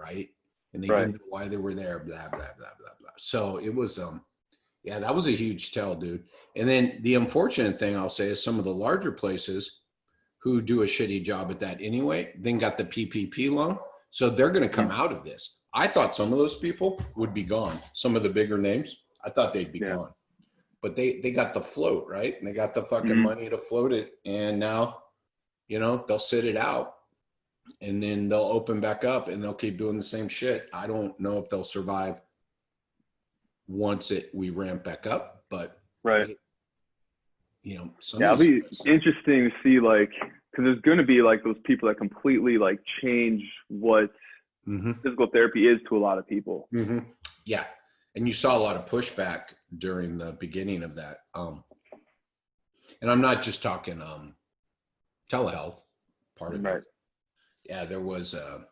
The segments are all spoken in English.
right? And they Right. didn't know why they were there, blah, blah, blah, blah, blah. So it was, yeah, that was a huge tell, dude. And then the unfortunate thing I'll say is some of the larger places who do a shitty job at that anyway, then got the PPP loan. So they're going to come out of this. I thought some of those people would be gone. Some of the bigger names, I thought they'd be gone. But they got the float, right? And they got the fucking money to float it. And now, you know, they'll sit it out and then they'll open back up and they'll keep doing the same shit. I don't know if they'll survive once we ramp back up, but you know, it'll be interesting to see, like, because there's going to be like those people that completely like change what physical therapy is to a lot of people. Yeah. And you saw a lot of pushback during the beginning of that. And I'm not just talking telehealth part of it. Yeah, there was a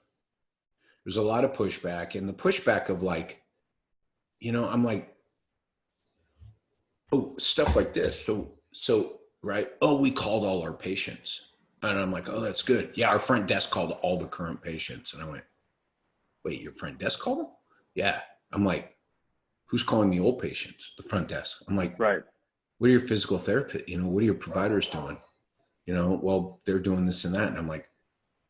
lot of pushback, and the pushback of like, you know, I'm like, oh, stuff like this. So right. Oh, we called all our patients, and I'm like, oh, that's good. Yeah, our front desk called all the current patients, and I went, wait, your front desk called them? Yeah. I'm like, who's calling the old patients? The front desk. I'm like, what are your physical therapists? You know, what are your providers doing? You know, well, they're doing this and that. And I'm like,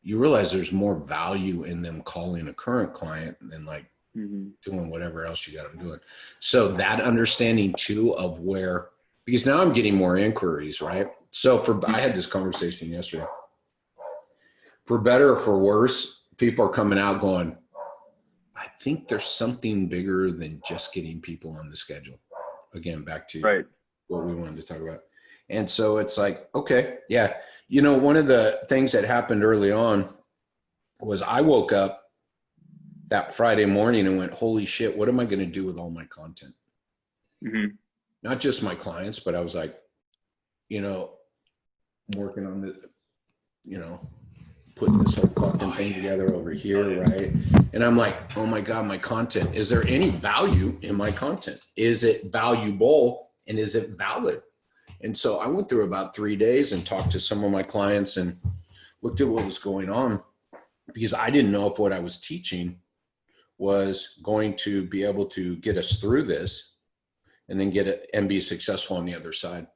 you realize there's more value in them calling a current client than like doing whatever else you got them doing. So that understanding too of where, because now I'm getting more inquiries, right? So I had this conversation yesterday. For better or for worse, people are coming out going, I think there's something bigger than just getting people on the schedule. Again, back to what we wanted to talk about. And so it's like, okay, yeah. You know, one of the things that happened early on was I woke up that Friday morning and went, holy shit, what am I going to do with all my content? Not just my clients, but I was like, you know, working on the, you know, putting this whole fucking thing together over here, right? And I'm like, oh my God, my content. Is there any value in my content? Is it valuable and is it valid? And so I went through about 3 days and talked to some of my clients and looked at what was going on, because I didn't know if what I was teaching was going to be able to get us through this and then get it and be successful on the other side.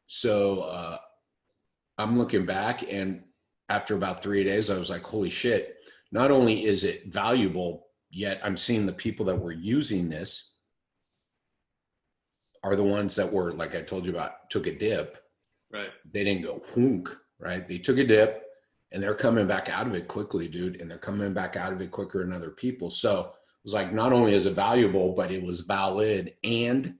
So I'm looking back, and after about 3 days, I was like, holy shit, not only is it valuable, yet I'm seeing the people that were using this are the ones that were, like I told you about, took a dip. Right. They didn't go whoonk, right? They took a dip and they're coming back out of it quickly, dude. And they're coming back out of it quicker than other people. So it was like, not only is it valuable, but it was valid. And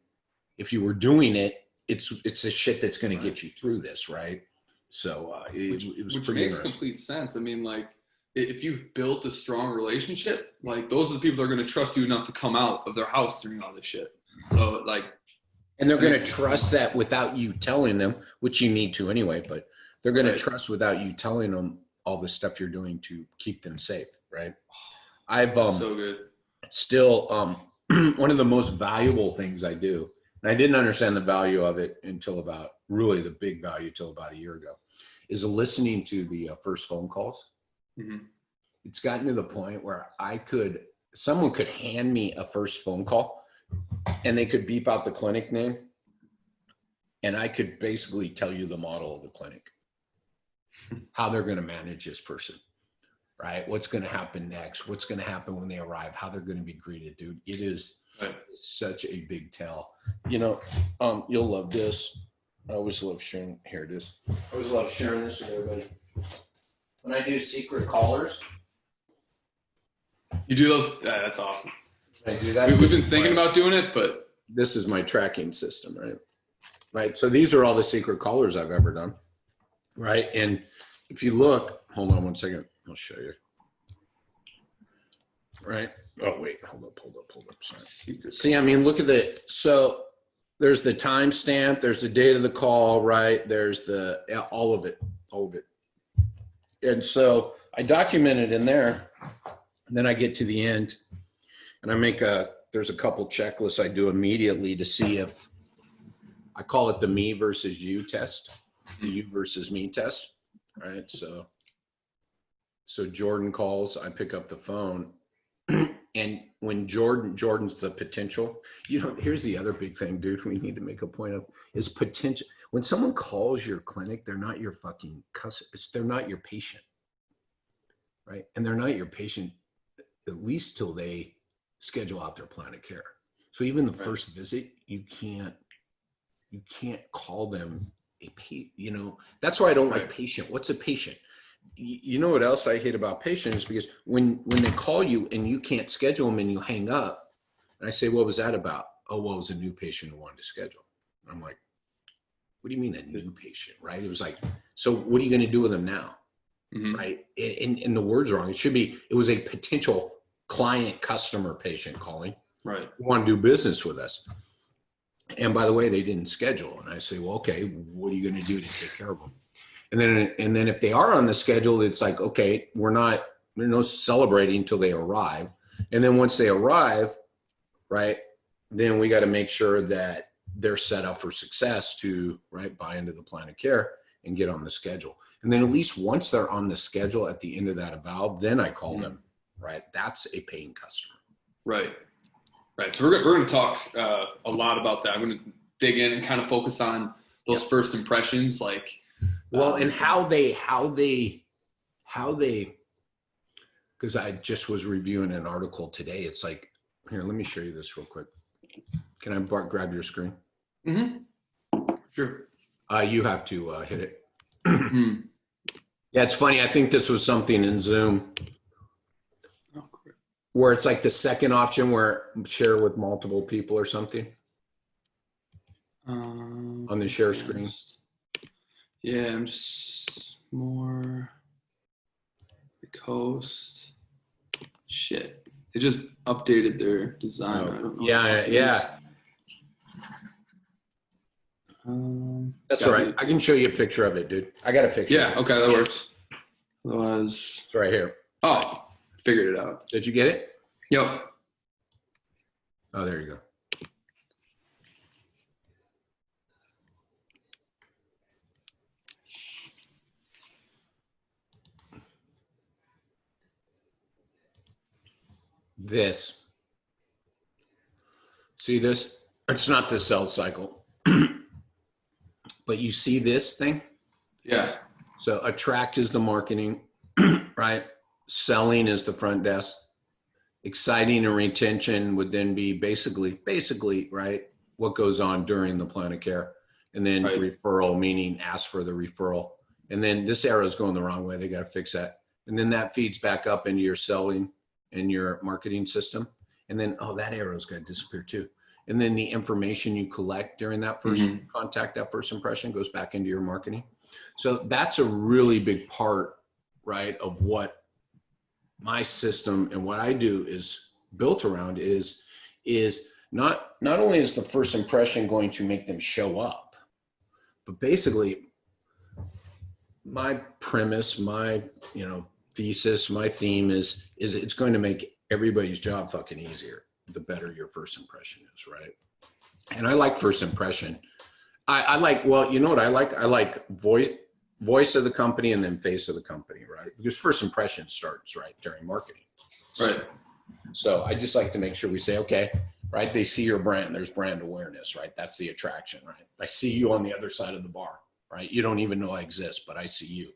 if you were doing it, it's the shit that's going to get you through this, right? So it was pretty makes complete sense. I mean, like, if you've built a strong relationship, like, those are the people that are going to trust you enough to come out of their house during all this shit. So, like, and they're going to trust that without you telling them, which you need to anyway, but they're going to trust without you telling them all the stuff you're doing to keep them safe, right? I've so good. Still one of the most valuable things I do, and I didn't understand the value of it until about, really the big value till about a year ago, is listening to the first phone calls. It's gotten to the point where someone could hand me a first phone call and they could beep out the clinic name, and I could basically tell you the model of the clinic, how they're going to manage this person, right? What's going to happen next? What's going to happen when they arrive? How they're going to be greeted, dude. It is such a big tell. You know, you'll love this. I always love sharing. Here it is. I always love sharing this with everybody. When I do secret callers. You do those? Yeah, that's awesome. I do that. We've been thinking about doing it, but this is my tracking system, right? Right. So these are all the secret callers I've ever done, right? And if you look, hold on one second, I'll show you. Right. Oh wait, hold up. Sorry. See, I mean, look at so there's the timestamp, there's the date of the call, right? There's all of it. And so I document it in there, and then I get to the end. And there's a couple checklists I do immediately to see if, I call it the me versus you test, the you versus me test, right? So Jordan calls, I pick up the phone, And when Jordan's the potential, here's the other big thing, dude, we need to make a point of is potential. When someone calls your clinic, they're not your fucking customer. They're not your patient, right? And they're not your patient at least till they schedule out their plan of care. So even the first visit, you can't call them a patient. That's why I don't like patient. What's a patient? You know what else I hate about patients? Because when they call you and you can't schedule them and you hang up, and I say, what was that about? Oh, well, it was a new patient who wanted to schedule. I'm like, what do you mean a new patient, right? It was like, so what are you going to do with them now? Mm-hmm. Right? And the word's wrong. It was a potential client, customer, patient calling. Right. Who want to do business with us. And by the way, they didn't schedule. And I say, well, okay, what are you going to do to take care of them? And then if they are on the schedule, it's like, okay, we're no celebrating until they arrive. And then once they arrive, right, then we got to make sure that they're set up for success to, right, buy into the plan of care and get on the schedule. And then at least once they're on the schedule at the end of that eval, then I call them, right? That's a paying customer. Right. Right. So we're going to talk a lot about that. I'm going to dig in and kind of focus on those first impressions, like, well, and how they, because I just was reviewing an article today. It's like, here, let me show you this real quick. Can I grab your screen? Mm-hmm. Sure. You have to hit it. Yeah, it's funny. I think this was something in Zoom where it's like the second option where share with multiple people or something on the share screen. Yeah, I'm just more the coast. Shit. They just updated their design. I don't know. Yeah. That's all right. I can show you a picture of it, dude. I got a picture. Yeah, okay, that works. Otherwise, it's right here. Oh, figured it out. Did you get it? Yep. Oh, there you go. See this? It's not the sales cycle, but you see this thing? Yeah. So attract is the marketing, right? Selling is the front desk. Exciting and retention would then be basically, right, what goes on during the plan of care. And then referral, meaning ask for the referral. And then this arrow is going the wrong way. They got to fix that. And then that feeds back up into your selling and your marketing system. And then, that arrow's got to disappear too. And then the information you collect during that first contact, that first impression goes back into your marketing. So that's a really big part, right, of what my system and what I do is built around is not only is the first impression going to make them show up, but basically my premise, my, thesis, my theme is it's going to make everybody's job fucking easier the better your first impression is, right? And I like first impression. I like, well, you know what I like? I like voice of the company and then face of the company, right? Because first impression starts right during marketing. Right. So I just like to make sure we say, okay, right? They see your brand, there's brand awareness, right? That's the attraction, right? I see you on the other side of the bar, right? You don't even know I exist, but I see you.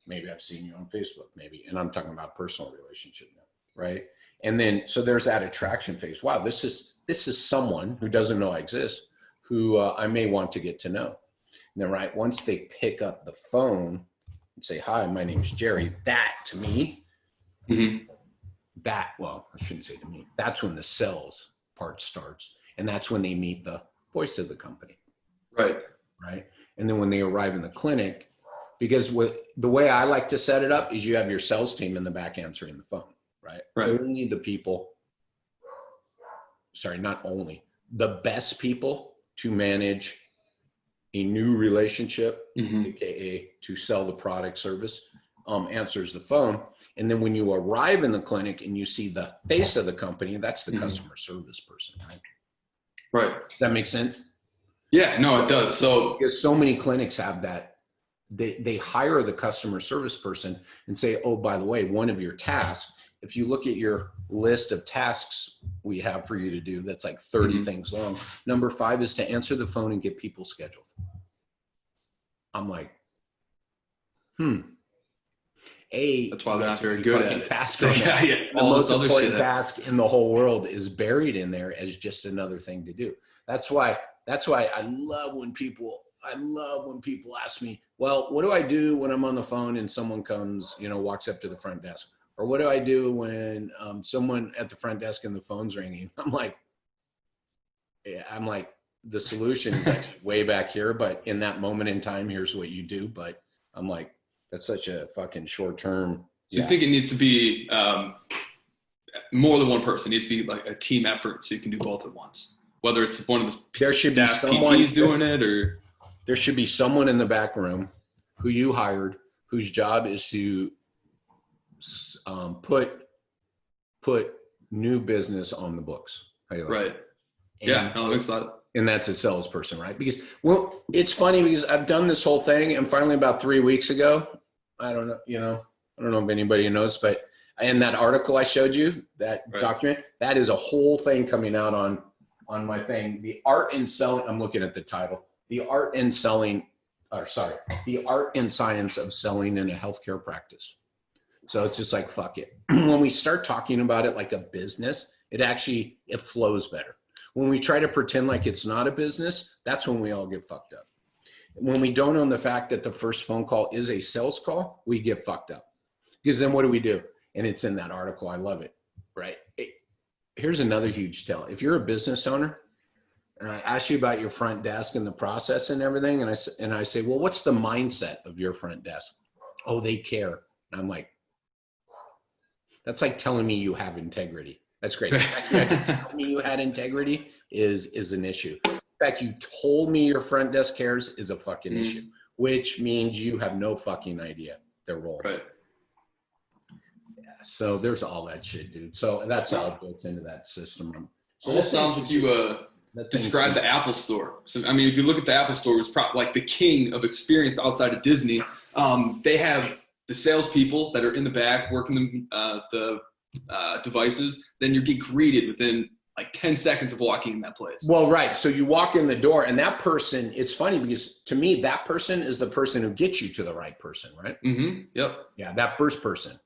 Maybe I've seen you on Facebook, maybe. And I'm talking about personal relationship now, right? And then, so there's that attraction phase. Wow, this is someone who doesn't know I exist, who I may want to get to know. And then, right, once they pick up the phone and say, hi, my name is Jerry, that to me, well, I shouldn't say to me, that's when the sales part starts. And that's when they meet the voice of the company. Right. Right. And then when they arrive in the clinic, because with the way I like to set it up is you have your sales team in the back answering the phone, right? Only the people, not only, the best people to manage a new relationship, aka to sell the product service, answers the phone. And then when you arrive in the clinic and you see the face of the company, that's the customer service person, right? Right. Does that make sense? Yeah, no, it does. So because so many clinics have that they hire the customer service person and say, oh, by the way, one of your tasks, if you look at your list of tasks we have for you to do, that's like 30 things long. Number 5 is to answer the phone and get people scheduled. I'm like, that's why they're not very good at it. Task the most important task in the whole world is buried in there as just another thing to do. That's why I love when people ask me, well, what do I do when I'm on the phone and someone comes, walks up to the front desk? Or what do I do when someone at the front desk and the phone's ringing? I'm like, the solution is actually way back here, but in that moment in time, here's what you do. But I'm like, that's such a fucking short term. So you think it needs to be more than one person? It needs to be like a team effort so you can do both at once. Whether it's one of the there should be someone PTs doing it, or there should be someone in the back room who you hired whose job is to put new business on the books. Right. That makes sense. And that's a salesperson, right? Because, well, it's funny because I've done this whole thing, and finally about 3 weeks ago, I don't know if anybody knows, but in that article I showed you, that document, that is a whole thing coming out on my thing. The art and selling, I'm looking at the title, the art and science of selling in a healthcare practice. So it's just like, fuck it. When we start talking about it like a business, it flows better. When we try to pretend like it's not a business, that's when we all get fucked up. When we don't own the fact that the first phone call is a sales call, we get fucked up. Because then what do? And it's in that article. I love it, right? Here's another huge tell. If you're a business owner and I ask you about your front desk and the process and everything, and I say, well, what's the mindset of your front desk? Oh, they care. And I'm like, that's like telling me you have integrity. That's great. The fact you tell me you had integrity is an issue. The fact you told me your front desk cares is a fucking issue, which means you have no fucking idea their role. Right. Yeah, so there's all that shit, dude. So that's all built into that system. So almost sounds like you described the Apple Store. So, I mean, if you look at the Apple Store, it's probably like the king of experience outside of Disney. They have the salespeople that are in the back working the devices, then you get greeted within like 10 seconds of walking in that place. Well, right. So you walk in the door and that person, it's funny because to me, that person is the person who gets you to the right person, right? Mm-hmm. Yep. Yeah, that first person.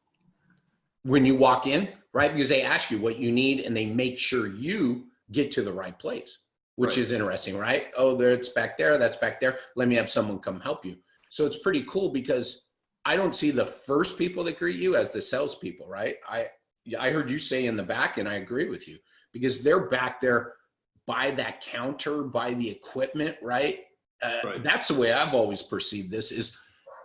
When you walk in, right? Because they ask you what you need and they make sure you get to the right place, which is interesting, right? Oh, it's back there. That's back there. Let me have someone come help you. So it's pretty cool because I don't see the first people that greet you as the salespeople, right? I heard you say in the back, and I agree with you, because they're back there by that counter, by the equipment, right? That's the way I've always perceived this is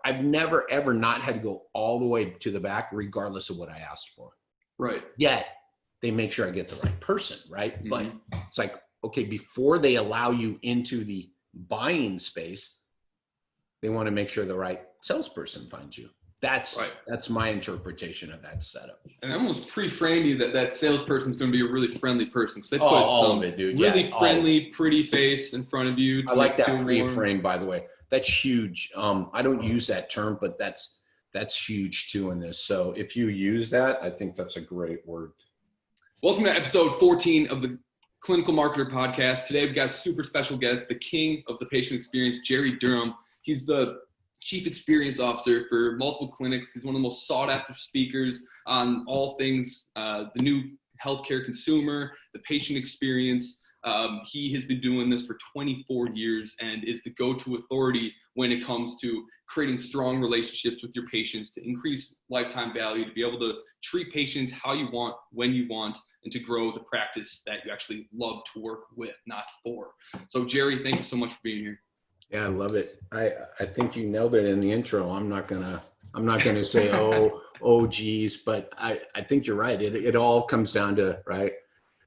I've never, ever not had to go all the way to the back, regardless of what I asked for. Right. Yet they make sure I get the right person, right? Mm-hmm. But it's like, okay, before they allow you into the buying space, they want to make sure the right salesperson finds you. That's my interpretation of that setup. And I almost pre-frame you that salesperson's going to be a really friendly person because they put all of it, dude. Really friendly, pretty face in front of you. I like that pre-frame, by the way. That's huge. I don't use that term, but that's huge too in this. So if you use that, I think that's a great word. Welcome to episode 14 of the Clinical Marketer Podcast. Today we've got a super special guest, the king of the patient experience, Jerry Durham. He's the Chief Experience Officer for multiple clinics. He's one of the most sought after speakers on all things the new healthcare consumer, the patient experience. He has been doing this for 24 years and is the go-to authority when it comes to creating strong relationships with your patients to increase lifetime value, to be able to treat patients how you want, when you want, and to grow the practice that you actually love to work with, not for. So Jerry, thank you so much for being here. Yeah, I love it. I think you nailed it in the intro. I'm not gonna say oh geez, but I think you're right. It all comes down to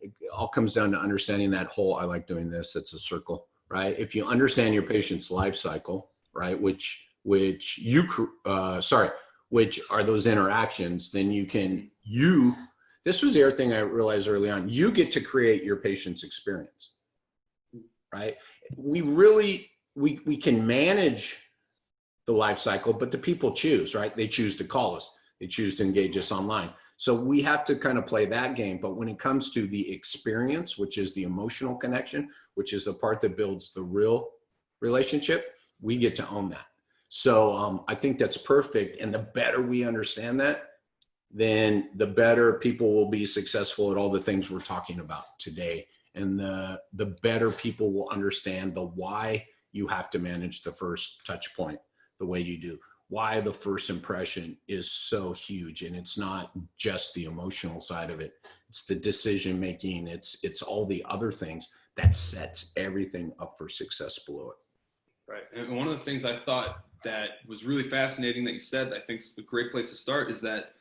It all comes down to understanding that whole. I like doing this. It's a circle, right? If you understand your patient's life cycle, right, which are those interactions, then This was the other thing I realized early on. You get to create your patient's experience, right? We can manage the life cycle, but the people choose, right? They choose to call us. They choose to engage us online. So we have to kind of play that game. But when it comes to the experience, which is the emotional connection, which is the part that builds the real relationship, we get to own that. So I think that's perfect. And the better we understand that, then the better people will be successful at all the things we're talking about today. And the better people will understand the why you have to manage the first touch point the way you do. Why the first impression is so huge. And it's not just the emotional side of it. It's the decision making. It's all the other things that sets everything up for success below it. Right. And one of the things I thought that was really fascinating that you said, that I think is a great place to start, is that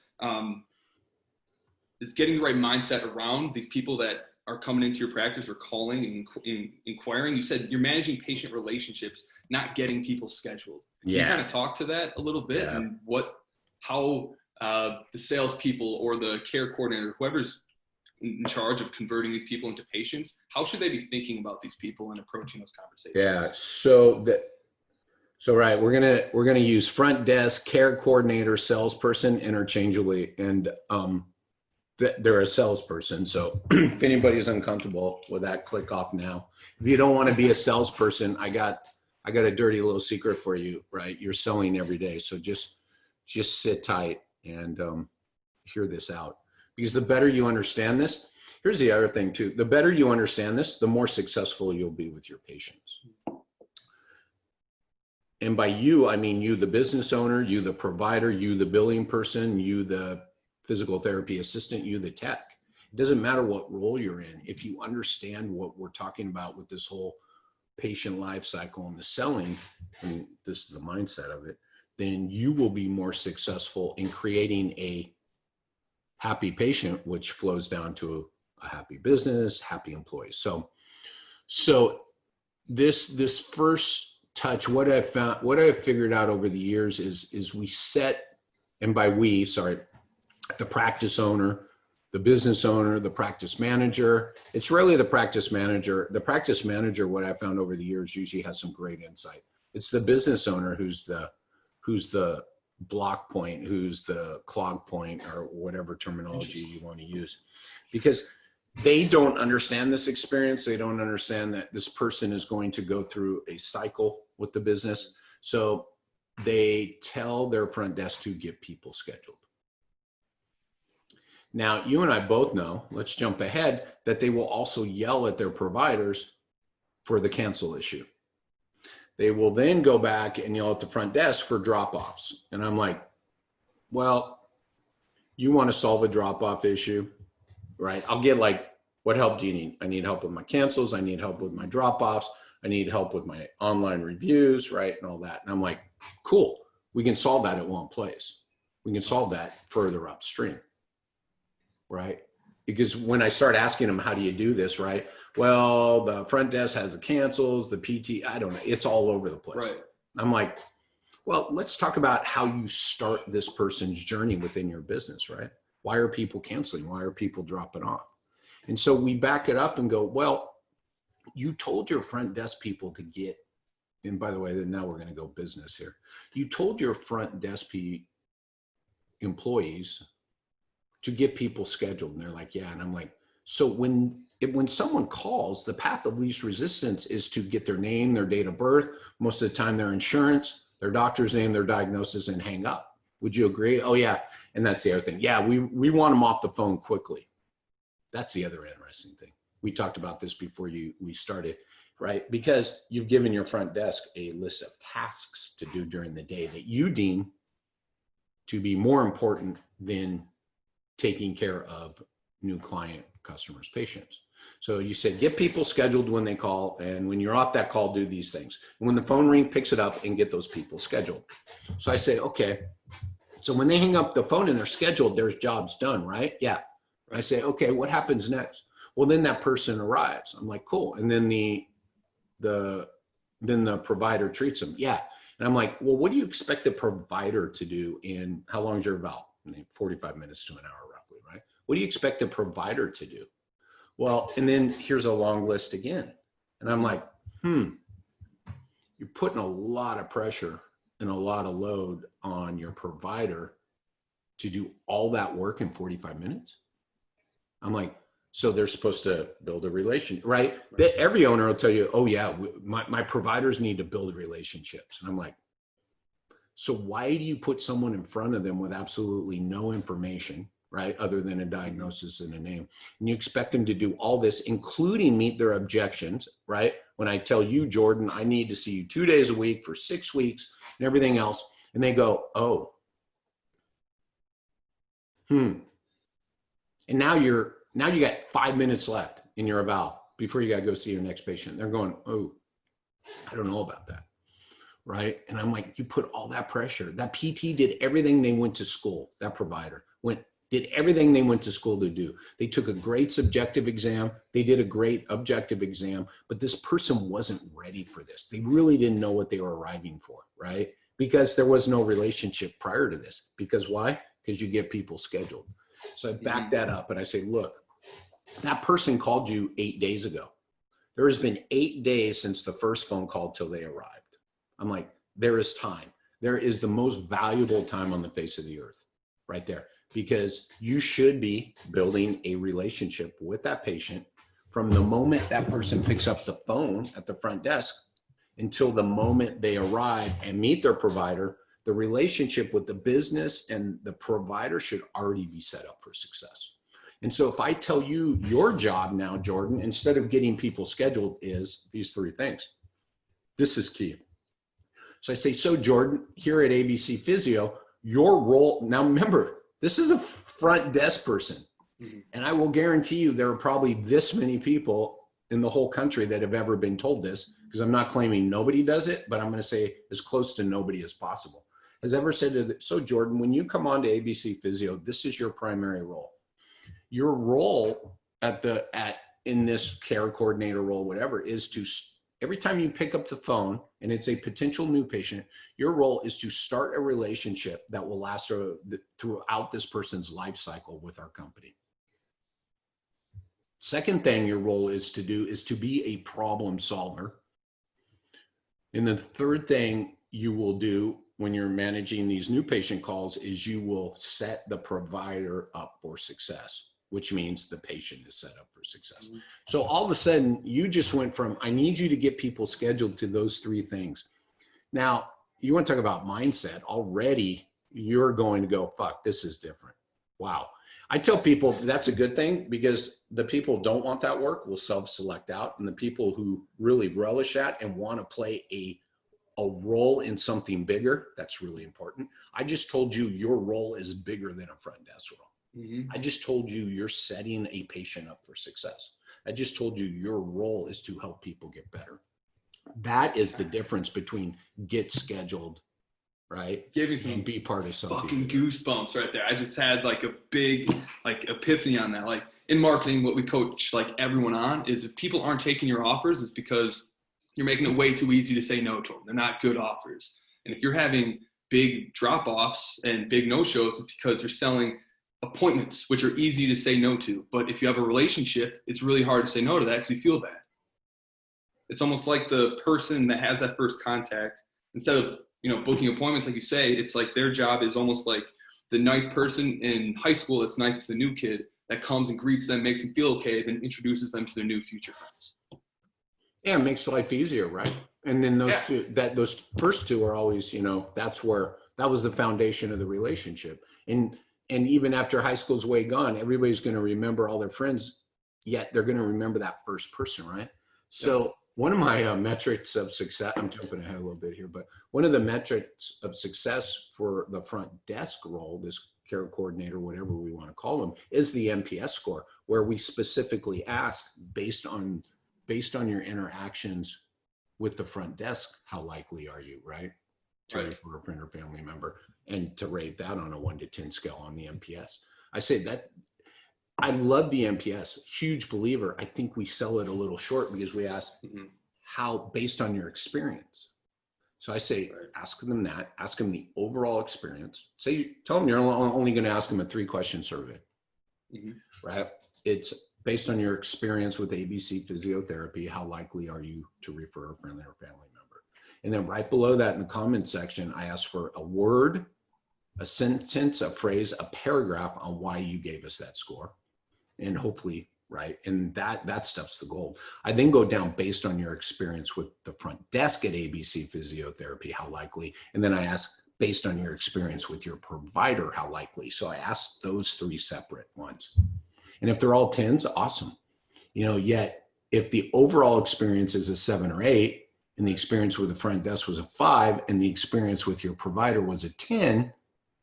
is getting the right mindset around these people that are coming into your practice or calling and inquiring. You said you're managing patient relationships, not getting people scheduled. Can you kind of talk to that a little bit, and how the salespeople or the care coordinator, whoever's in charge of converting these people into patients, how should they be thinking about these people and approaching those conversations? Yeah. So right, we're gonna use front desk, care coordinator, salesperson interchangeably, and they're a salesperson. So if anybody's uncomfortable with that, click off now. If you don't want to be a salesperson, I got a dirty little secret for you, right? You're selling every day. So just sit tight and hear this out. Because the better you understand this, here's the other thing too. The better you understand this, the more successful you'll be with your patients. And by you, I mean you, the business owner, you, the provider, you, the billing person, you, the physical therapy assistant, you, the tech. It doesn't matter what role you're in. If you understand what we're talking about with this whole patient life cycle and the selling, and this is the mindset of it, then you will be more successful in creating a happy patient, which flows down to a happy business, happy employees. So this first touch, what I've figured out over the years is we set, and by we, sorry, the practice owner, the business owner, the practice manager. It's really the practice manager. The practice manager, what I found over the years, usually has some great insight. It's the business owner who's the block point, who's the clog point, or whatever terminology you want to use, because they don't understand this experience. They don't understand that this person is going to go through a cycle with the business. So they tell their front desk to get people scheduled. Now, you and I both know, let's jump ahead, that they will also yell at their providers for the cancel issue. They will then go back and yell at the front desk for drop-offs. And I'm like, well, you want to solve a drop-off issue, right? I'll get like, what help do you need? I need help with my cancels. I need help with my drop-offs. I need help with my online reviews, right? And all that. And I'm like, cool. We can solve that at one place. We can solve that further upstream. Right? Because when I start asking them, how do you do this? Right? Well, the front desk has the cancels, the PT, I don't know. It's all over the place. Right. I'm like, well, let's talk about how you start this person's journey within your business, right? Why are people canceling? Why are people dropping off? And so we back it up and go, well, you told your front desk people to get, and by the way, now we're going to go business here. You told your front desk employees to get people scheduled. And they're like, yeah. And I'm like, so when someone calls, the path of least resistance is to get their name, their date of birth, most of the time their insurance, their doctor's name, their diagnosis, and hang up. Would you agree? Oh yeah. And that's the other thing. Yeah, we want them off the phone quickly. That's the other interesting thing. We talked about this before we started, right? Because you've given your front desk a list of tasks to do during the day that you deem to be more important than taking care of new client, customers, patients. So you said, get people scheduled when they call. And when you're off that call, do these things. And when the phone rings, picks it up and get those people scheduled. So I say, okay. So when they hang up the phone and they're scheduled, there's jobs done, right? Yeah. I say, okay, what happens next? Well, then that person arrives. I'm like, cool. And then the provider treats them. Yeah. And I'm like, well, what do you expect the provider to do in, how long is your eval? 45 minutes to an hour roughly, right? What do you expect the provider to do? Well, and then here's a long list again. And I'm like, you're putting a lot of pressure and a lot of load on your provider to do all that work in 45 minutes? I'm like, so they're supposed to build a relationship, right? Every owner will tell you, oh yeah, my providers need to build relationships. And I'm like, so why do you put someone in front of them with absolutely no information, right? Other than a diagnosis and a name. And you expect them to do all this, including meet their objections, right? When I tell you, Jordan, I need to see you 2 days a week for 6 weeks and everything else. And they go, oh, And now you got 5 minutes left in your eval before you got to go see your next patient. They're going, oh, I don't know about that. Right. And I'm like, you put all that pressure. That PT did everything they went to school. That provider did everything they went to school to do. They took a great subjective exam. They did a great objective exam, but this person wasn't ready for this. They really didn't know what they were arriving for. Right. Because there was no relationship prior to this. Because why? Because you get people scheduled. So I back that up and I say, look, that person called you 8 days ago. There has been 8 days since the first phone call till they arrived. I'm like, there is time. There is the most valuable time on the face of the earth right there, because you should be building a relationship with that patient from the moment that person picks up the phone at the front desk until the moment they arrive and meet their provider. The relationship with the business and the provider should already be set up for success. And so if I tell you your job now, Jordan, instead of getting people scheduled, is these 3 things. This is key. So I say, so Jordan, here at ABC Physio, your role, now remember, this is a front desk person. And I will guarantee you there are probably this many people in the whole country that have ever been told this, because I'm not claiming nobody does it, but I'm going to say as close to nobody as possible. Has ever said, so Jordan, when you come on to ABC Physio, this is your primary role. Your role in this care coordinator role, whatever, is to, every time you pick up the phone and it's a potential new patient, your role is to start a relationship that will last throughout this person's life cycle with our company. Second thing your role is to do is to be a problem solver. And the third thing you will do when you're managing these new patient calls is you will set the provider up for success, which means the patient is set up for success. So all of a sudden you just went from, I need you to get people scheduled, to those 3 things. Now you want to talk about mindset. Already you're going to go, fuck, this is different. Wow. I tell people that's a good thing, because the people who don't want that work will self-select out. And the people who really relish that and want to play a role in something bigger, that's really important. I just told you your role is bigger than a front desk role. I just told you you're setting a patient up for success. I just told you your role is to help people get better. That is the difference between get scheduled, right? Give me some and be part of something. Fucking goosebumps right there. I just had like a big epiphany on that. Like in marketing, what we coach like everyone on is, if people aren't taking your offers, it's because you're making it way too easy to say no to them. They're not good offers. And if you're having big drop-offs and big no-shows, it's because you're selling appointments, which are easy to say no to. But if you have a relationship, it's really hard to say no to that because you feel bad. It's almost like the person that has that first contact, instead of, booking appointments, like you say, it's like their job is almost like the nice person in high school that's nice to the new kid that comes and greets them, makes them feel okay, then introduces them to their new future friends. Yeah, it makes life easier, right? And then those first 2 are always, that was the foundation of the relationship. And even after high school's way gone, everybody's going to remember all their friends, yet they're going to remember that first person, right? So one of my metrics of success, I'm jumping ahead a little bit here, but one of the metrics of success for the front desk role, this care coordinator, whatever we want to call them, is the NPS score, where we specifically ask, based on your interactions with the front desk, how likely are you, right? To refer a friend or family member, and to rate that on a 1 to 10 scale on the NPS. I say that I love the NPS, huge believer. I think we sell it a little short because we ask how, based on your experience. So I say, ask them that, ask them the overall experience. Tell them you're only going to ask them a 3-question survey, right? It's based on your experience with ABC physiotherapy, how likely are you to refer a friend or family member? And then right below that in the comment section, I asked for a word, a sentence, a phrase, a paragraph on why you gave us that score. And hopefully, right? And that stuff's the gold. I then go down based on your experience with the front desk at ABC Physiotherapy, how likely. And then I ask based on your experience with your provider, how likely. So I asked those 3 separate ones. And if they're all 10s, awesome. Yet if the overall experience is a 7 or 8, and the experience with the front desk was a 5, and the experience with your provider was a 10,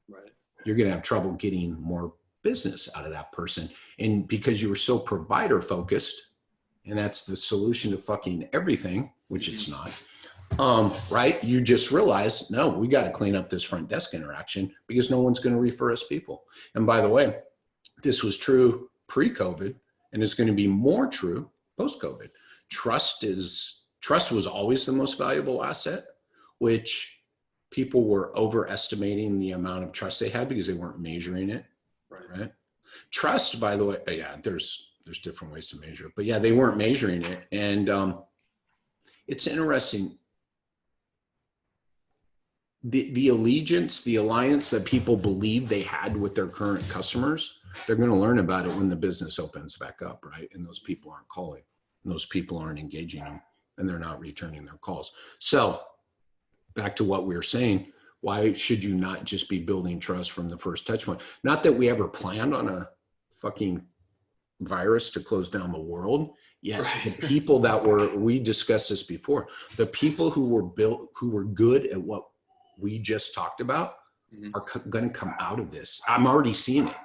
right, you're going to have trouble getting more business out of that person. And because you were so provider focused, and that's the solution to fucking everything, which it's not, right? You just realize, no, we got to clean up this front desk interaction because no one's going to refer us people. And by the way, this was true pre-COVID, and it's going to be more true post-COVID. Trust was always the most valuable asset, which people were overestimating the amount of trust they had because they weren't measuring it. Right. Trust, by the way, yeah, there's different ways to measure it, but yeah, they weren't measuring it. And it's interesting. The allegiance, the alliance that people believe they had with their current customers, they're going to learn about it when the business opens back up, right? And those people aren't calling, and those people aren't engaging them, and they're not returning their calls. So back to what we were saying, why should you not just be building trust from the first touch point? Not that we ever planned on a fucking virus to close down the world. Yet right. The people that we discussed this before, the people who were good at what we just talked about are going to come out of this. I'm already seeing it.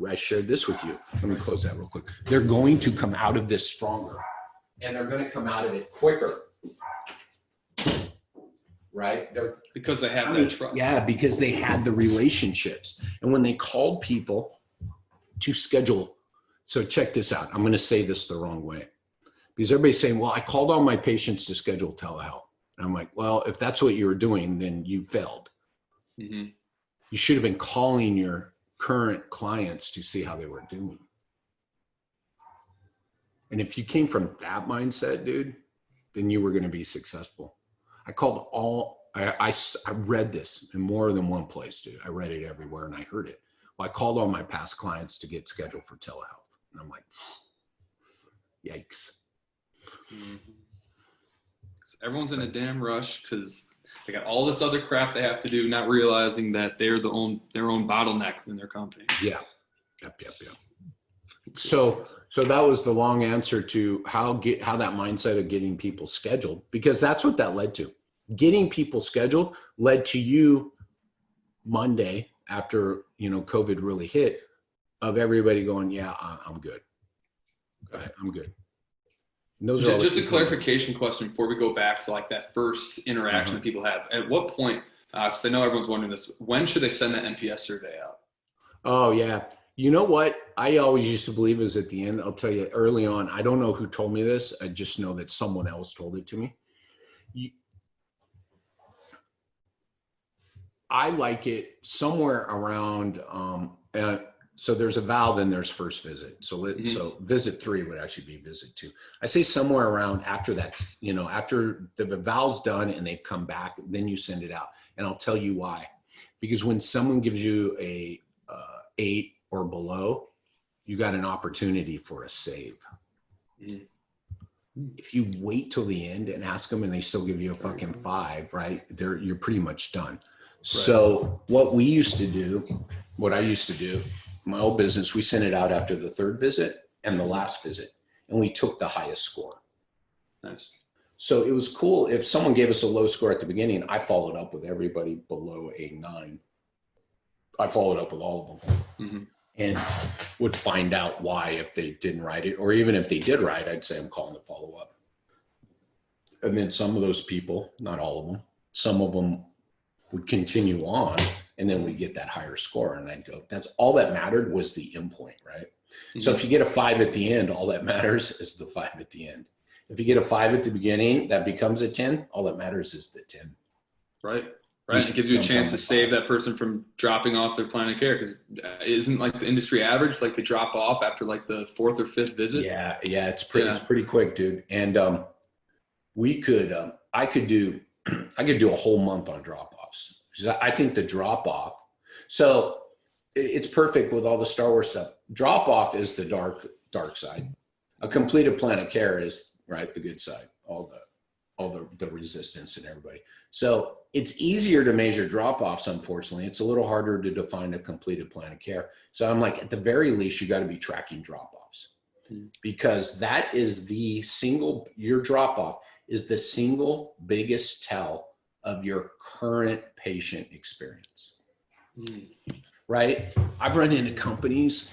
I shared this with you. Let me close that real quick. They're going to come out of this stronger, and they're going to come out of it quicker. Right? Because they have that trust. Yeah, because they had the relationships. And when they called people to schedule, so check this out. I'm going to say this the wrong way. Because everybody's saying, well, I called all my patients to schedule telehealth. And I'm like, well, if that's what you were doing, then you failed. Mm-hmm. You should have been calling your current clients to see how they were doing. And if you came from that mindset, dude, then you were going to be successful. I called I read this in more than one place, dude. I read it everywhere and I heard it. Well, I called all my past clients to get scheduled for telehealth. And I'm like, yikes. Mm-hmm. Everyone's in a damn rush because they got all this other crap they have to do, not realizing that they're their own bottleneck in their company. Yeah. Yep. So that was the long answer to how that mindset of getting people scheduled, because that's what that led to. Getting people scheduled led to you Monday after, COVID really hit, of everybody going, yeah, I'm good. I'm good. And those are just a clarification question before we go back to like that first interaction that people have. At what point, because I know everyone's wondering this, when should they send that NPS survey out? Oh, yeah. You know what? I always used to believe is at the end. I'll tell you early on, I don't know who told me this. I just know that someone else told it to me. I like it somewhere around, so there's a valve and there's first visit. So visit 3 would actually be visit 2. I say somewhere around after that's, after the valve's done and they've come back, then you send it out. And I'll tell you why. Because when someone gives you a 8 or below, you got an opportunity for a save. Mm. If you wait till the end and ask them and they still give you a fucking 5, right? You're pretty much done. Right. So what I used to do, my old business, we sent it out after the 3rd visit and the last visit, and we took the highest score. Nice. So it was cool. If someone gave us a low score at the beginning, I followed up with everybody below a 9. I followed up with all of them. Mm-hmm. And would find out why if they didn't write it, or even if they did write, I'd say I'm calling to follow up. And then some of those people, not all of them, some of them would continue on, and then we get that higher score. And I'd go, that's all that mattered was the endpoint, right? Mm-hmm. So if you get a 5 at the end, all that matters is the 5 at the end. If you get a 5 at the beginning, that becomes a 10. All that matters is the 10. Right. It gives you a chance to save that person from dropping off their plan of care, because isn't like the industry average, like they drop off after like the 4th or 5th visit? Yeah, it's pretty quick, dude. And I could do I could do a whole month on drop-offs. I think the drop-off, so it's perfect with all the Star Wars stuff. Drop-off is the dark side. A completed plan of care is, right, the good side, all the resistance and everybody. So it's easier to measure drop-offs, unfortunately. It's a little harder to define a completed plan of care. So I'm like, at the very least, you got to be tracking drop-offs, because that is your drop-off is the single biggest tell of your current patient experience, right? I've run into companies,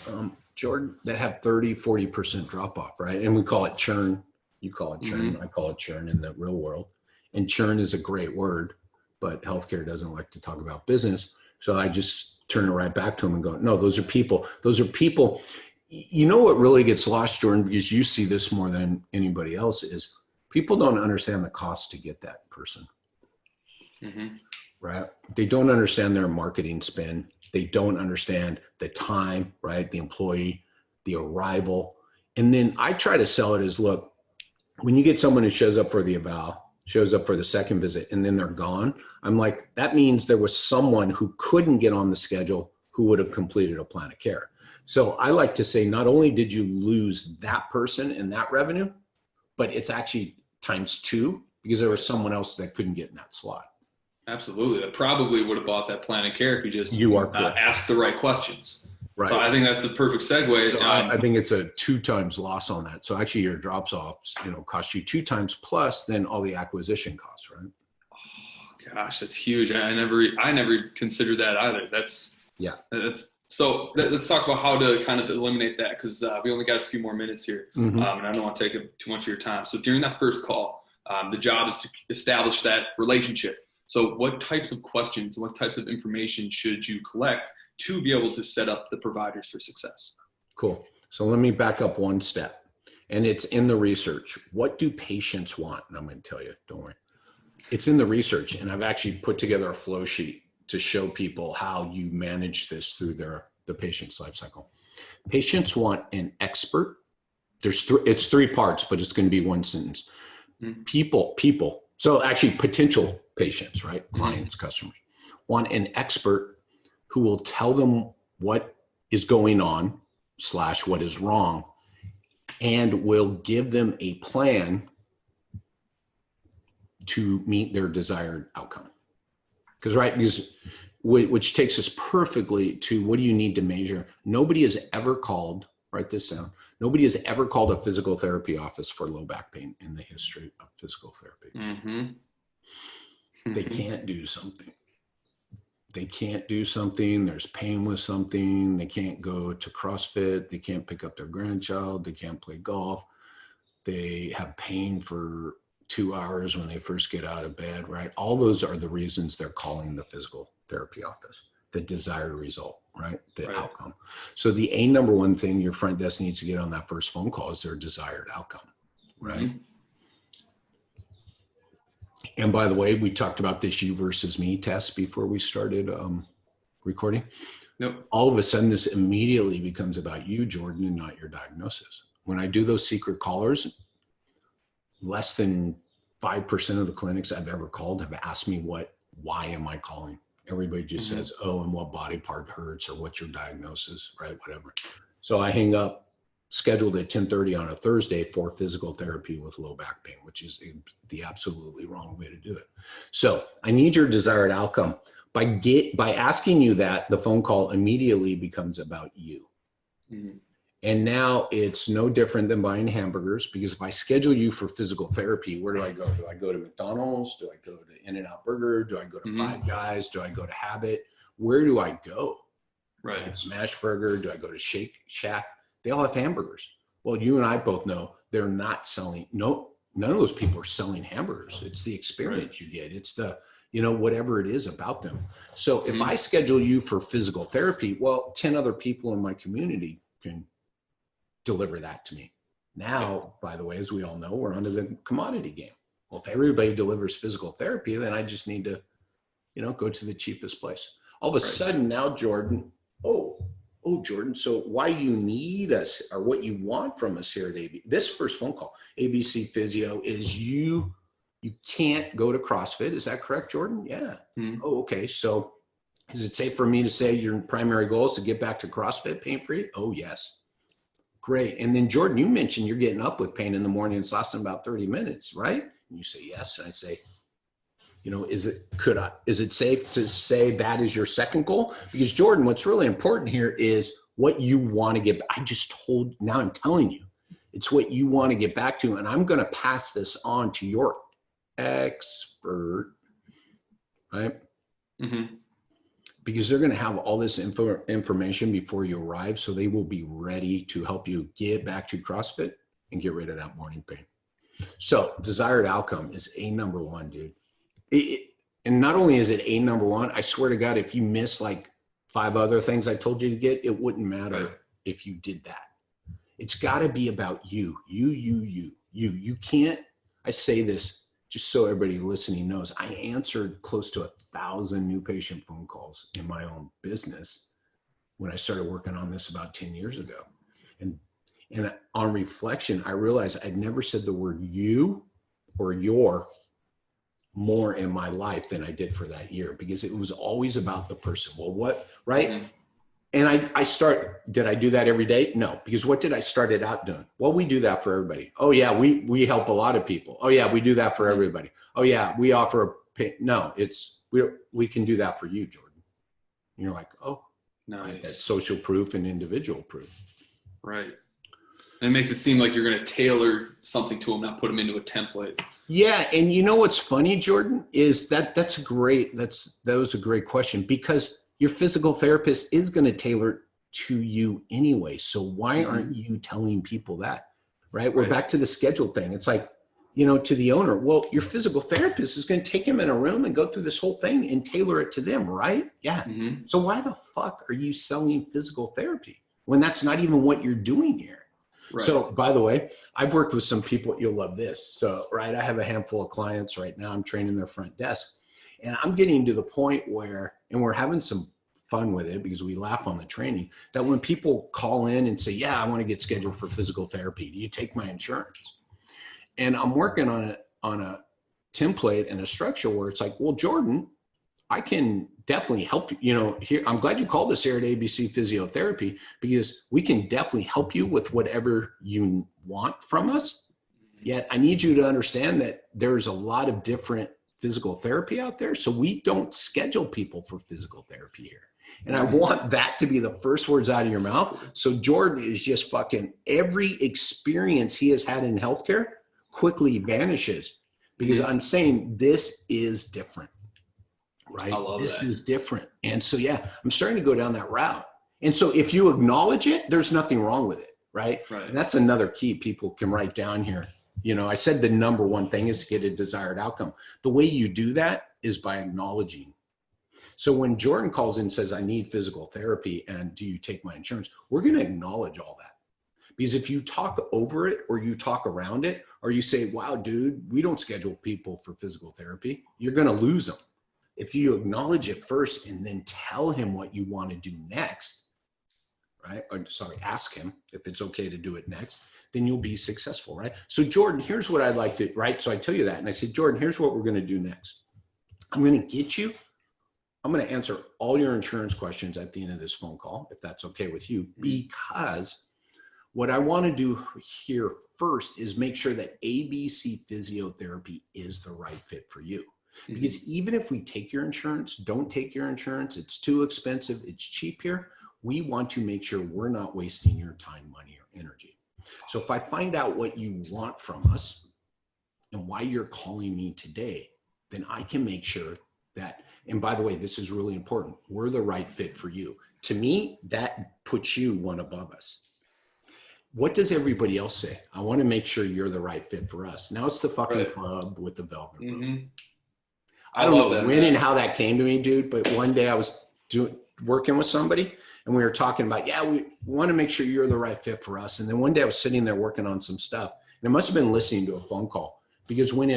Jordan, that have 30-40% drop-off, right? And we call it churn. You call it churn. I call it churn in the real world. And churn is a great word, but healthcare doesn't like to talk about business. So I just turn it right back to them and go, no, those are people. Those are people. You know what really gets lost, Jordan, because you see this more than anybody else, is people don't understand the cost to get that person, right? They don't understand their marketing spend. They don't understand the time, right? The employee, the arrival. And then I try to sell it as, look, when you get someone who shows up for the eval, shows up for the second visit, and then they're gone, I'm like, that means there was someone who couldn't get on the schedule who would have completed a plan of care. So I like to say, not only did you lose that person and that revenue, but it's actually times 2, because there was someone else that couldn't get in that slot. Absolutely. That probably would have bought that plan of care if you just asked the right questions. Right. So I think that's the perfect segue. So I think it's a 2 times loss on that. So actually your drops offs, cost you 2 times plus then all the acquisition costs, right? Oh gosh, that's huge. I never considered that either. So let's talk about how to kind of eliminate that, because we only got a few more minutes here, and I don't want to take up too much of your time. So during that first call, the job is to establish that relationship. So what types of questions, what types of information should you collect to be able to set up the providers for success? Cool. So let me back up one step, and it's in the research. What do patients want? And I'm going to tell you, don't worry. It's in the research, and I've actually put together a flow sheet to show people how you manage this through the patient's life cycle. Patients want an expert. It's 3 parts, but it's going to be 1 sentence. People. So actually potential patients, right? Clients, customers want an expert who will tell them what is going on / what is wrong, and will give them a plan to meet their desired outcome. Because which takes us perfectly to, what do you need to measure? Nobody has ever called, write this down, nobody has ever called a physical therapy office for low back pain in the history of physical therapy. They can't do something. They can't do something. There's pain with something. They can't go to CrossFit. They can't pick up their grandchild. They can't play golf. They have pain for 2 hours when they first get out of bed, right? All those are the reasons they're calling the physical therapy office, the desired result, right? The outcome. So the number 1 thing your front desk needs to get on that first phone call is their desired outcome, right? And by the way, we talked about this you versus me test before we started recording. Nope. All of a sudden, this immediately becomes about you, Jordan, and not your diagnosis. When I do those secret callers, less than 5% of the clinics I've ever called have asked me why am I calling? Everybody just says, oh, and what body part hurts, or what's your diagnosis, right? Whatever. So I hang up, scheduled at 10:30 on a Thursday for physical therapy with low back pain, which is the absolutely wrong way to do it. So I need your desired outcome. By asking you that, the phone call immediately becomes about you. And now it's no different than buying hamburgers, because if I schedule you for physical therapy, where do I go? Do I go to McDonald's? Do I go to In-N-Out Burger? Do I go to Five Guys? Do I go to Habit? Where do I go? Right. At Smash Burger? Do I go to Shake Shack? They all have hamburgers. Well, you and I both know they're not selling. No, none of those people are selling hamburgers. It's the experience you get. It's the, whatever it is about them. So if I schedule you for physical therapy, well, 10 other people in my community can deliver that to me. Now, by the way, as we all know, we're under the commodity game. Well, if everybody delivers physical therapy, then I just need to, go to the cheapest place. All of a sudden now, Jordan, Jordan, so why you need us, or what you want from us here at this first phone call, ABC Physio, is you you can't go to CrossFit. Is that correct, Jordan? Yeah. Mm-hmm. Oh, okay. So is it safe for me to say your primary goal is to get back to CrossFit pain-free? Oh, yes. Great. And then Jordan, you mentioned you're getting up with pain in the morning. It's lasting about 30 minutes, right? And you say, yes. And I say, is it safe to say that is your second goal? Because Jordan, what's really important here is what you want to get. Now I'm telling you, it's what you want to get back to. And I'm going to pass this on to your expert, right? Mm-hmm. Because they're going to have all this information before you arrive. So they will be ready to help you get back to CrossFit and get rid of that morning pain. So desired outcome is number one, dude. And not only is it number one, I swear to God, if you miss like 5 other things I told you to get, it wouldn't matter if you did that. It's got to be about you. You can't, I say this just so everybody listening knows, I answered close to 1,000 new patient phone calls in my own business when I started working on this about 10 years ago. And on reflection, I realized I'd never said the word you or your more in my life than I did for that year, because it was always about the person. Well, what, right? Mm-hmm. And did I do that every day? No, because what did I start it out doing? Well, we do that for everybody. Oh yeah, we help a lot of people. Oh yeah, we do that for everybody. Oh yeah, we offer we can do that for you, Jordan. And you're like, oh, nice. Right, that's social proof and individual proof. Right. And it makes it seem like you're going to tailor something to them, not put them into a template. Yeah. And you know what's funny, Jordan, is that's great. That was a great question, because your physical therapist is going to tailor to you anyway. So why aren't you telling people that, right? We're back to the schedule thing. It's like, to the owner, well, your physical therapist is going to take him in a room and go through this whole thing and tailor it to them, right? Yeah. Mm-hmm. So why the fuck are you selling physical therapy when that's not even what you're doing here? Right. So by the way, I've worked with some people, you'll love this. So, right, I have a handful of clients right now. I'm training their front desk, and I'm getting to the point where, and we're having some fun with it because we laugh on the training, that when people call in and say, yeah, I want to get scheduled for physical therapy, do you take my insurance? And I'm working on a template and a structure where it's like, well, Jordan, I can definitely help you. Here, I'm glad you called us here at ABC Physiotherapy, because we can definitely help you with whatever you want from us. Yet I need you to understand that there's a lot of different physical therapy out there. So we don't schedule people for physical therapy here. And I want that to be the first words out of your mouth. So Jordan is just fucking, every experience he has had in healthcare quickly vanishes, because I'm saying this is different. Right? This is different. And so, yeah, I'm starting to go down that route. And so if you acknowledge it, there's nothing wrong with it. Right. And that's another key people can write down here. I said the number one thing is to get a desired outcome. The way you do that is by acknowledging. So when Jordan calls in and says, I need physical therapy, and do you take my insurance? We're going to acknowledge all that. Because if you talk over it, or you talk around it, or you say, wow, dude, we don't schedule people for physical therapy, you're going to lose them. If you acknowledge it first and then tell him what you want to do next, right? Ask him if it's okay to do it next, then you'll be successful, right? So Jordan, here's what I'd like to, right? So I tell you that, and I say, Jordan, here's what we're going to do next. I'm going to answer all your insurance questions at the end of this phone call, if that's okay with you, because what I want to do here first is make sure that ABC Physiotherapy is the right fit for you. Because even if we take your insurance, don't take your insurance, it's too expensive, it's cheap here, we want to make sure we're not wasting your time, money, or energy. So if I find out what you want from us and why you're calling me today, then I can make sure that, and by the way, this is really important, we're the right fit for you. To me, that puts you one above us. What does everybody else say? I want to make sure you're the right fit for us. Now it's the fucking club with the velvet rope. I don't know when and how that came to me, dude, but one day I was working with somebody and we were talking about, we want to make sure you're the right fit for us. And then one day I was sitting there working on some stuff, and it must have been listening to a phone call, because when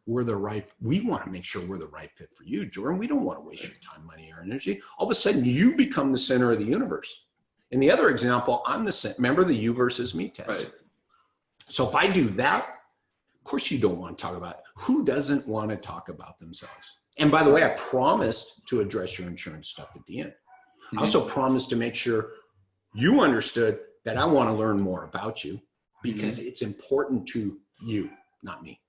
we want to make sure we're the right fit for you, Jordan. We don't want to waste your time, money, or energy. All of a sudden you become the center of the universe. In the other example, I'm the center. Remember the you versus me test. Right. So if I do that, course you don't want to talk about it. Who doesn't want to talk about themselves? And by the way, I promised to address your insurance stuff at the end. I also promised to make sure you understood that I want to learn more about you because it's important to you, not me.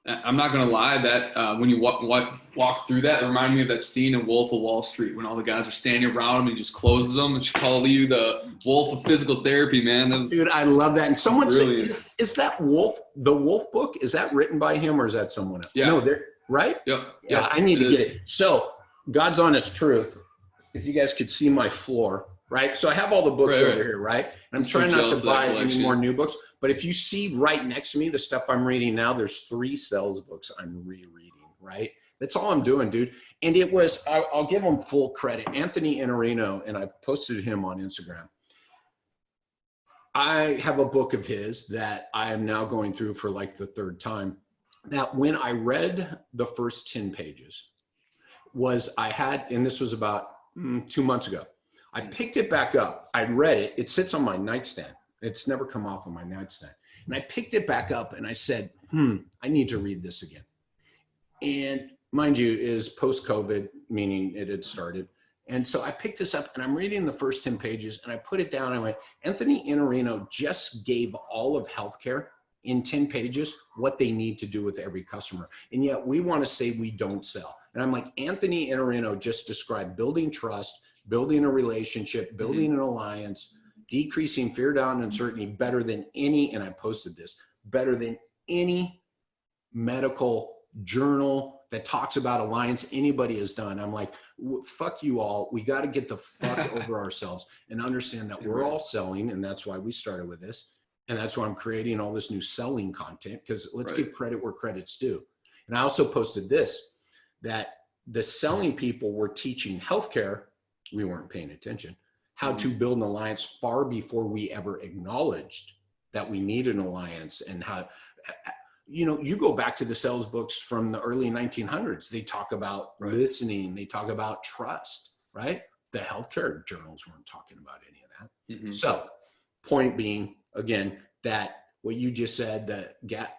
I'm not going to lie that when you walk through that, it reminded me of that scene in Wolf of Wall Street when all the guys are standing around him and he just closes them and call you the Wolf of Physical Therapy, man. Dude, I love that. And someone brilliant. said, is that Wolf, the Wolf book, is that written by him or is that someone else? Yeah. No, they're right? Yep. Yeah, I need to get it. So God's honest truth, if you guys could see my floor, right? So I have all the books over here, right? And I'm trying not to buy any more new books. But if you see right next to me, the stuff I'm reading now, there's 3 sales books I'm rereading, right? That's all I'm doing, dude. And it was, I'll give him full credit. Anthony Iannarino, and I posted him on Instagram. I have a book of his that I am now going through for like the 3rd time. That when I read the first 10 pages and this was about 2 months ago. I picked it back up. I read it. It sits on my nightstand. It's never come off of my nightstand. And I picked it back up and I said, I need to read this again. And mind you, is post-COVID, meaning it had started. And so I picked this up and I'm reading the first 10 pages and I put it down and I went, Anthony Iannarino just gave all of healthcare in 10 pages what they need to do with every customer. And yet we want to say we don't sell. And I'm like, Anthony Iannarino just described building trust, building a relationship, building an alliance, decreasing fear, doubt, and uncertainty better than any, and I posted this, better than any medical journal that talks about alliance anybody has done. I'm like, fuck you all. We got to get the fuck over ourselves and understand that we're all selling. And that's why we started with this. And that's why I'm creating all this new selling content, because let's give credit where credit's due. And I also posted this, that the selling people were teaching healthcare. We weren't paying attention. How to build an alliance far before we ever acknowledged that we need an alliance. And how, you go back to the sales books from the early 1900s, they talk about listening, they talk about trust, right? The healthcare journals weren't talking about any of that. So point being, again, that what you just said, that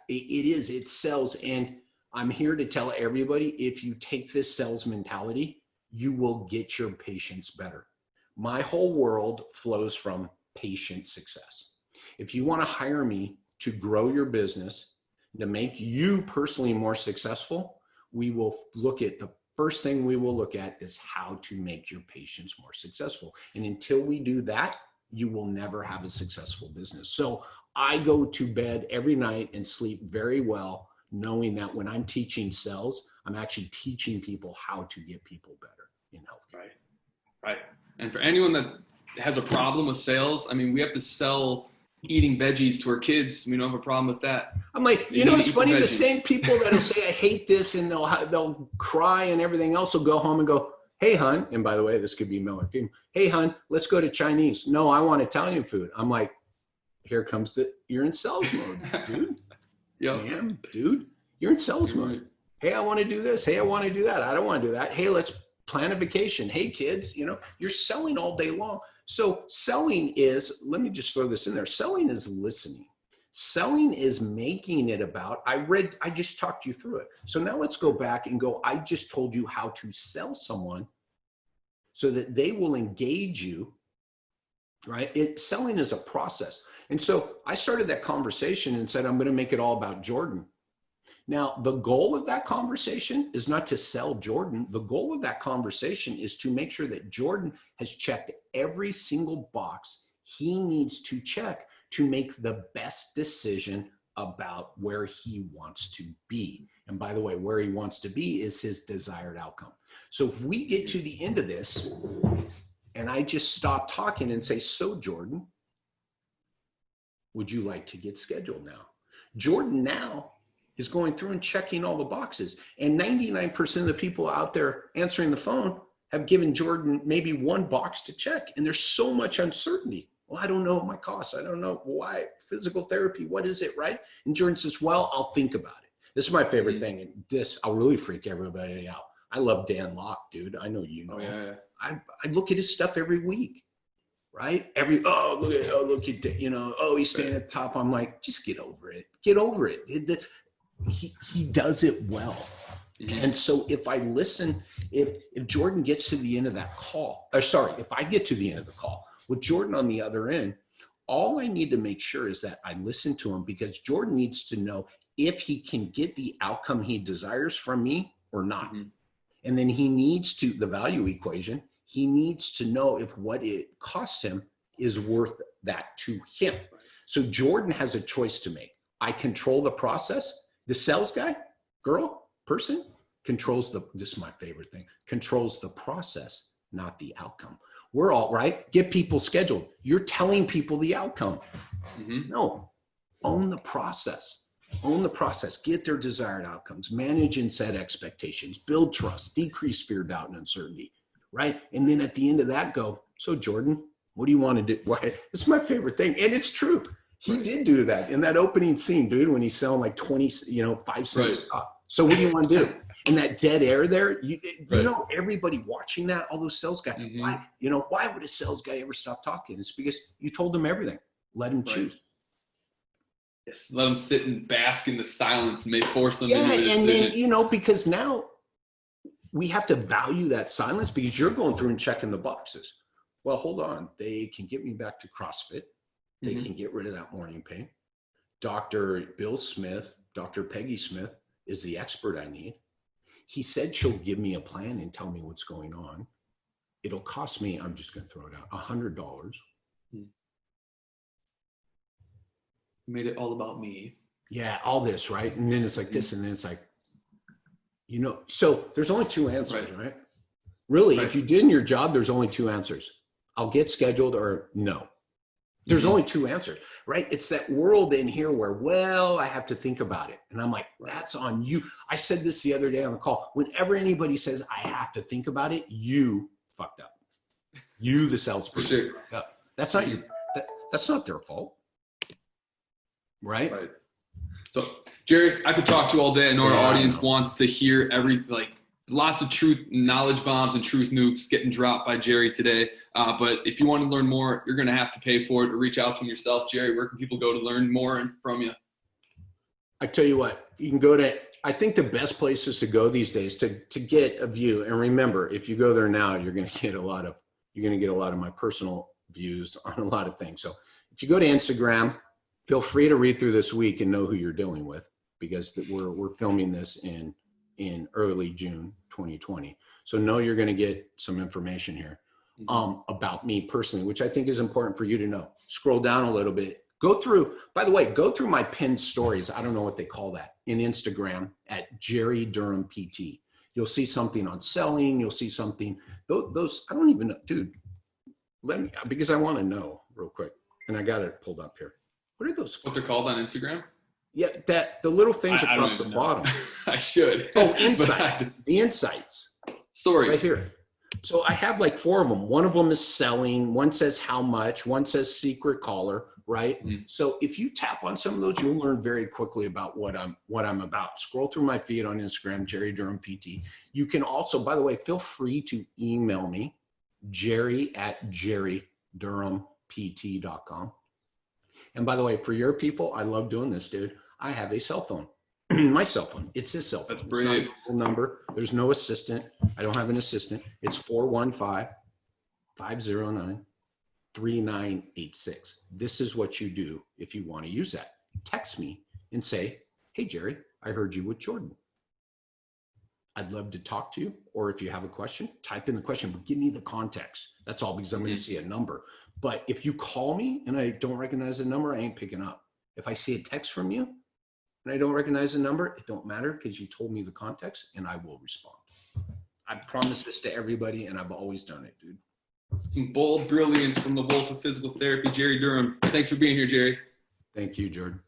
it sells. And I'm here to tell everybody, if you take this sales mentality, you will get your patients better. My whole world flows from patient success. If you want to hire me to grow your business, to make you personally more successful, we will look at the first thing we will look at is how to make your patients more successful. And until we do that, you will never have a successful business. So I go to bed every night and sleep very well, knowing that when I'm teaching sales, I'm actually teaching people how to get people better in healthcare. Right. And for anyone that has a problem with sales, I mean, we have to sell eating veggies to our kids. We don't have a problem with that. I'm like, it's funny. The same people that'll say, I hate this, and they'll cry and everything else will go home and go, hey, hun. And by the way, this could be male or female. Hey, hun, let's go to Chinese. No, I want Italian food. I'm like, here comes you're in sales mode, dude. Damn, dude, you're in sales mode. Hey, I want to do this. Hey, I want to do that. I don't want to do that. Hey, let's plan a vacation. Hey, kids, you're selling all day long. So selling is, let me just throw this in there. Selling is listening. Selling is making it about, I just talked you through it. So now let's go back and go, I just told you how to sell someone so that they will engage you, right? Selling is a process. And so I started that conversation and said, I'm going to make it all about Jordan. Now, the goal of that conversation is not to sell Jordan. The goal of that conversation is to make sure that Jordan has checked every single box he needs to check to make the best decision about where he wants to be. And by the way, where he wants to be is his desired outcome. So if we get to the end of this and I just stop talking and say, so Jordan, would you like to get scheduled now? Jordan now is going through and checking all the boxes. And 99% of the people out there answering the phone have given Jordan maybe one box to check. And there's so much uncertainty. Well, I don't know my costs. I don't know why physical therapy, what is it, right? And Jordan says, well, I'll think about it. This is my favorite thing. And I'll really freak everybody out. I love Dan Locke, dude. I know you know. Oh, yeah. I look at his stuff every week, right? Look at he's standing at the top. I'm like, just get over it. Get over it. he does it well. And so if I listen, if Jordan gets to the end of that call, if I get to the end of the call with Jordan on the other end, all I need to make sure is that I listen to him, because Jordan needs to know if he can get the outcome he desires from me or not. And then he needs to, the value equation, he needs to know if what it costs him is worth that to him. So Jordan has a choice to make. I control the process. The sales guy, girl, person controls this is my favorite thing, controls the process, not the outcome. We're all right. Get people scheduled. You're telling people the outcome. No, own the process. Own the process. Get their desired outcomes. Manage and set expectations. Build trust. Decrease fear, doubt, and uncertainty. Right. And then at the end of that, go, so Jordan, what do you want to do? Why? It's my favorite thing. And it's true. He did do that in that opening scene, dude, when he's selling like 5 cents up. So what do you want to do? And that dead air there, you know, everybody watching that, all those sales guys, why would a sales guy ever stop talking? It's because you told them everything. Let him choose. Yes, let them sit and bask in the silence, and may force them into a decision. And then, you know, because now we have to value that silence, because you're going through and checking the boxes. Well, hold on. They can get me back to CrossFit. They can get rid of that morning pain. Dr. Bill Smith, Dr. Peggy Smith is the expert I need. He said she'll give me a plan and tell me what's going on. It'll cost me, I'm just going to throw it out, $100. Made it all about me. Yeah, all this, right? And then it's like this, and then it's like, you know, so there's only two answers, right? Really, if you did in your job, there's only two answers. I'll get scheduled or no. There's only two answers, right? It's that world in here where, well, I have to think about it. And I'm like, that's on you. I said this the other day on the call. Whenever anybody says, I have to think about it, you fucked up. You, the salesperson. Sure. That's not that's not their fault. Right? So, Jerry, I could talk to you all day. I know our audience wants to hear lots of truth, knowledge bombs and truth nukes getting dropped by Jerry today. But if you want to learn more, you're going to have to pay for it or reach out to him yourself. Jerry, where can people go to learn more from you? I tell you what, you can go to, I think the best places to go these days to get a view. And remember, if you go there now, you're going to get a lot of my personal views on a lot of things. So if you go to Instagram, feel free to read through this week and know who you're dealing with, because we're filming this in early June 2020. So know you're going to get some information here about me personally, which I think is important for you to know. Scroll down a little bit. Go through my pinned stories. I don't know what they call that in Instagram at Jerry Durham PT. You'll see something on selling. You'll see something. Those I don't even know, dude. Because I want to know real quick. And I got it pulled up here. What are those? What they're called on Instagram? Yeah, the little things across the bottom. I should. Oh, insights. The insights. Stories. Right here. So I have like 4 of them. One of them is selling. One says how much. One says secret caller. Right. So if you tap on some of those, you'll learn very quickly about what I'm about. Scroll through my feed on Instagram, Jerry Durham PT. You can also, by the way, feel free to email me, jerry@jerrydurhampt.com. And by the way, for your people, I love doing this, dude. I have a cell phone. My cell phone. It's his cell phone. That's brave. It's not a full number. There's no assistant. I don't have an assistant. It's 415-509-3986. This is what you do if you want to use that. Text me and say, hey, Jerry, I heard you with Jordan. I'd love to talk to you. Or if you have a question, type in the question, but give me the context. That's all, because I'm going to see a number. But if you call me and I don't recognize the number, I ain't picking up. If I see a text from you and I don't recognize the number, it don't matter, because you told me the context and I will respond. I promise this to everybody, and I've always done it, dude. Some bold brilliance from the Wolf of Physical Therapy, Jerry Durham. Thanks for being here, Jerry. Thank you, Jordan.